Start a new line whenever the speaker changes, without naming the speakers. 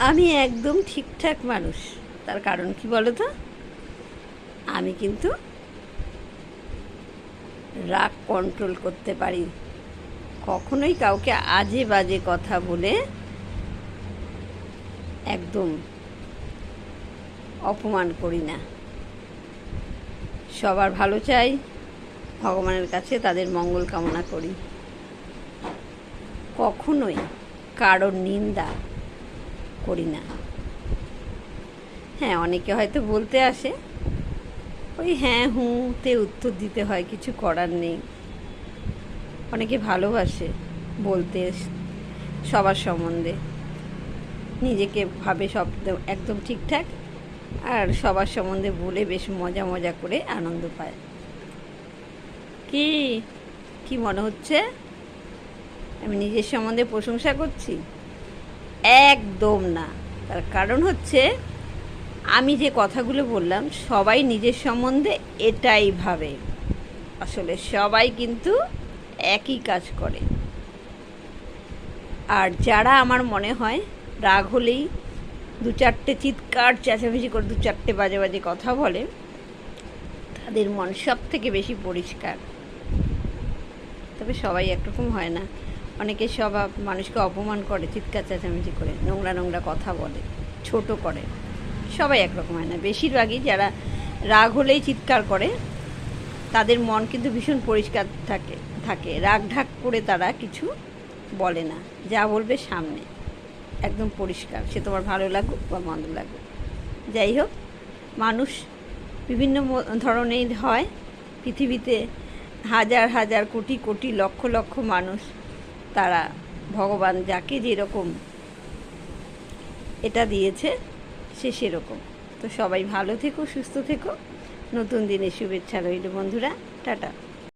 আমি একদম ঠিকঠাক মানুষ। তার কারণ কি বলো তো? আমি কিন্তু রাগ কন্ট্রোল করতে পারি। কখনোই কাউকে আজে বাজে কথা বলে একদম অপমান করি না। সবার ভালো চাই, ভগবানের কাছে তাদের মঙ্গল কামনা করি। কখনোই কারোর নিন্দা করি না। হ্যাঁ, অনেকে হয়তো বলতে আসে, ওই হ্যাঁ হুঁতে উত্তর দিতে হয়, কিছু করার নেই। অনেকে ভালোবাসে বলতে সবার সম্বন্ধে, নিজেকে ভাবে সব একদম ঠিকঠাক, আর সবার সম্বন্ধে বলে বেশ মজা মজা করে আনন্দ পায়। কি কি মনে হচ্ছে আমি নিজের সম্বন্ধে প্রশংসা করছি? একদম না। তার কারণ হচ্ছে, আমি যে কথাগুলো বললাম সবাই নিজের সম্বন্ধে এটাই ভাবে। আসলে সবাই কিন্তু একই কাজ করে। আর যারা আমার মনে হয় রাগ হলেই দু চারটে চিৎকার চেঁচামেচি করে দু চারটে বাজে বাজে কথা বলে, তাদের মন সব থেকে বেশি পরিষ্কার। তবে সবাই একরকম হয় না। অনেকে স্বভাব মানুষকে অপমান করে, চিৎকার চেঁচামেচি করে, নোংরা নোংরা কথা বলে, ছোট করে। সবাই একরকম হয় না। বেশিরভাগই যারা রাগ হলেই চিৎকার করে, তাদের মন কিন্তু ভীষণ পরিষ্কার থাকে। রাগ ঢাক করে তারা কিছু বলে না, যা বলবে সামনে একদম পরিষ্কার, সে তোমার ভালো লাগুক বা মন্দ লাগুক। যাই হোক, মানুষ বিভিন্ন ধরনের হয় পৃথিবীতে। হাজার হাজার কোটি কোটি লক্ষ লক্ষ মানুষ, তারা ভগবান যাকে যেরকম এটা দিয়েছে সে সেরকম। তো সবাই ভালো থেকো, সুস্থ থেকো। নতুন দিনের শুভেচ্ছা রইল বন্ধুরা। টাটা।